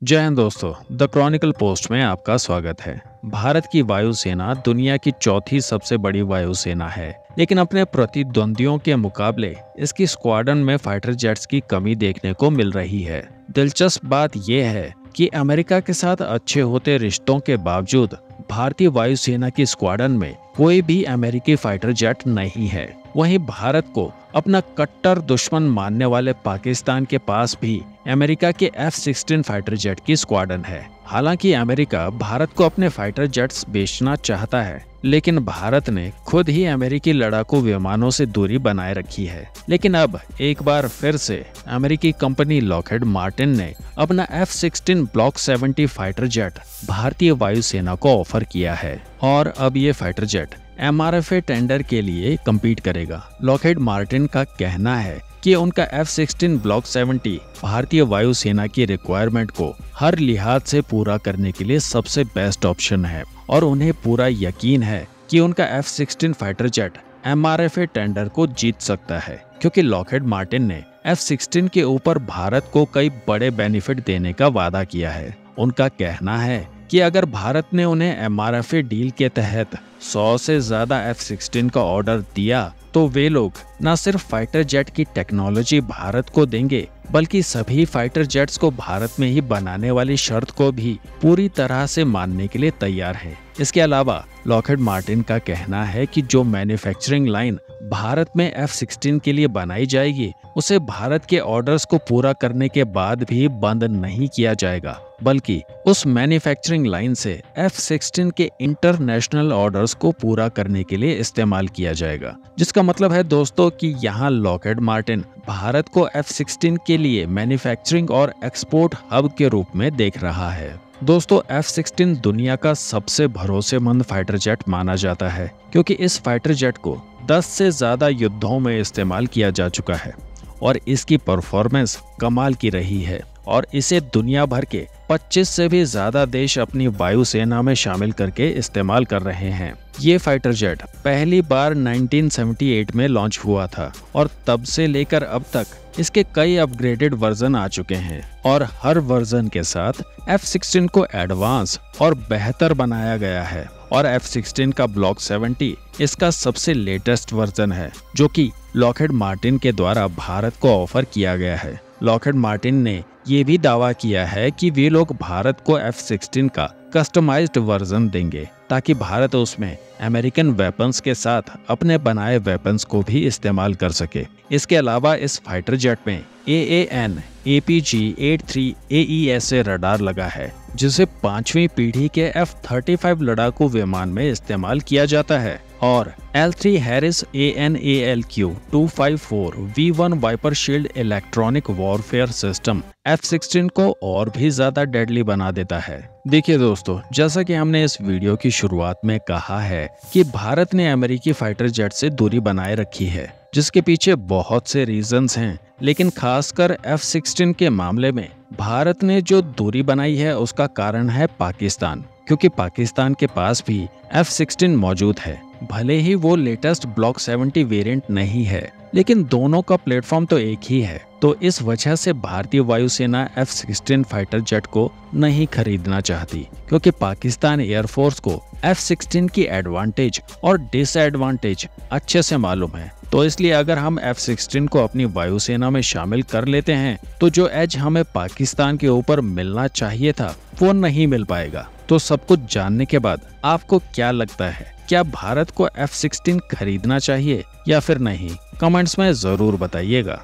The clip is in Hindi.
जय हिंद दोस्तों, द क्रॉनिकल पोस्ट में आपका स्वागत है। भारत की वायुसेना दुनिया की चौथी सबसे बड़ी वायुसेना है, लेकिन अपने प्रतिद्वंदियों के मुकाबले इसकी स्क्वाड्रन में फाइटर जेट्स की कमी देखने को मिल रही है। दिलचस्प बात यह है कि अमेरिका के साथ अच्छे होते रिश्तों के बावजूद भारतीय वायुसेना की स्क्वाड्रन में कोई भी अमेरिकी फाइटर जेट नहीं है। वहीं भारत को अपना कट्टर दुश्मन मानने वाले पाकिस्तान के पास भी अमेरिका के F-16 फाइटर जेट की स्क्वाड्रन है। हालांकि अमेरिका भारत को अपने फाइटर जेट्स बेचना चाहता है, लेकिन भारत ने खुद ही अमेरिकी लड़ाकू विमानों से दूरी बनाए रखी है। लेकिन अब एक बार फिर से अमेरिकी कंपनी लॉकहीड मार्टिन ने अपना F-16 ब्लॉक 70 फाइटर जेट भारतीय वायुसेना को ऑफर किया है और अब ये फाइटर जेट MRFA टेंडर के लिए कम्पीट करेगा। लॉकहीड मार्टिन का कहना है कि उनका F-16 ब्लॉक 70 भारतीय वायुसेना की रिक्वायरमेंट को हर लिहाज से पूरा करने के लिए सबसे बेस्ट ऑप्शन है और उन्हें पूरा यकीन है कि उनका F-16 fighter jet MRFA tender को जीत सकता है, क्योंकि लॉकहीड मार्टिन ने F-16 के ऊपर भारत को कई बड़े बेनिफिट देने का वादा किया है। उनका कहना है कि अगर भारत ने उन्हें MRFA डील के तहत 100 से ज्यादा F-16 का ऑर्डर दिया तो वे लोग न सिर्फ फाइटर जेट की टेक्नोलॉजी भारत को देंगे, बल्कि सभी फाइटर जेट्स को भारत में ही बनाने वाली शर्त को भी पूरी तरह से मानने के लिए तैयार है। इसके अलावा लॉकहीड मार्टिन का कहना है कि जो मैन्युफैक्चरिंग लाइन भारत में F-16 के लिए बनाई जाएगी, उसे भारत के ऑर्डर्स को पूरा करने के बाद भी बंद नहीं किया जाएगा, बल्कि उस मैन्युफैक्चरिंग लाइन से F-16 के इंटरनेशनल ऑर्डर्स को पूरा करने के लिए इस्तेमाल किया जाएगा। जिसका मतलब है दोस्तों कि यहाँ लॉकहीड मार्टिन भारत को F-16 के लिए मैन्युफैक्चरिंग और एक्सपोर्ट हब के रूप में देख रहा है। दोस्तों, F-16 दुनिया का सबसे भरोसेमंद फाइटर जेट माना जाता है, क्योंकि इस फाइटर जेट को 10 से ज्यादा युद्धों में इस्तेमाल किया जा चुका है और इसकी परफॉर्मेंस कमाल की रही है और इसे दुनिया भर के 25 से भी ज्यादा देश अपनी वायुसेना में शामिल करके इस्तेमाल कर रहे हैं। ये फाइटर जेट पहली बार 1978 में लॉन्च हुआ था और तब से लेकर अब तक इसके कई अपग्रेडेड वर्जन आ चुके हैं और हर वर्जन के साथ F-16 को एडवांस और बेहतर बनाया गया है और F-16 का ब्लॉक 70 इसका सबसे लेटेस्ट वर्जन है, जो कि लॉकहीड मार्टिन के द्वारा भारत को ऑफर किया गया है। लॉकहीड मार्टिन ने ये भी दावा किया है कि वे लोग भारत को F-16 का कस्टमाइज्ड वर्जन देंगे, ताकि भारत उसमें अमेरिकन वेपन्स के साथ अपने बनाए वेपन्स को भी इस्तेमाल कर सके। इसके अलावा इस फाइटर जेट में AAN APG-83 AESA रडार लगा है, जिसे 5वीं पीढ़ी के F-35 लड़ाकू विमान में इस्तेमाल किया जाता है और L3 Harris ANALQ 254 V1 viper shield electronic warfare system F-16 को और भी ज्यादा डेडली बना देता है। देखिए दोस्तों, जैसा कि हमने इस वीडियो की शुरुआत में कहा है कि भारत ने अमेरिकी फाइटर जेट से दूरी बनाए रखी है, जिसके पीछे बहुत से रीजंस हैं, लेकिन खासकर F-16 के मामले में भारत ने जो दूरी बनाई है उसका कारण है पाकिस्तान, क्योंकि पाकिस्तान के पास भी F-16 मौजूद है। भले ही वो लेटेस्ट ब्लॉक 70 वेरिएंट नहीं है, लेकिन दोनों का प्लेटफॉर्म तो एक ही है। तो इस वजह से भारतीय वायुसेना F-16 फाइटर जेट को नहीं खरीदना चाहती, क्योंकि पाकिस्तान एयरफोर्स को F-16 की एडवांटेज और डिसएडवांटेज अच्छे से मालूम है। तो इसलिए अगर हम F-16 को अपनी वायुसेना में शामिल कर लेते हैं तो जो एज हमें पाकिस्तान के ऊपर मिलना चाहिए था वो नहीं मिल पाएगा। तो सब कुछ जानने के बाद आपको क्या लगता है, क्या भारत को F-16 खरीदना चाहिए या फिर नहीं? कमेंट्स में जरूर बताइएगा।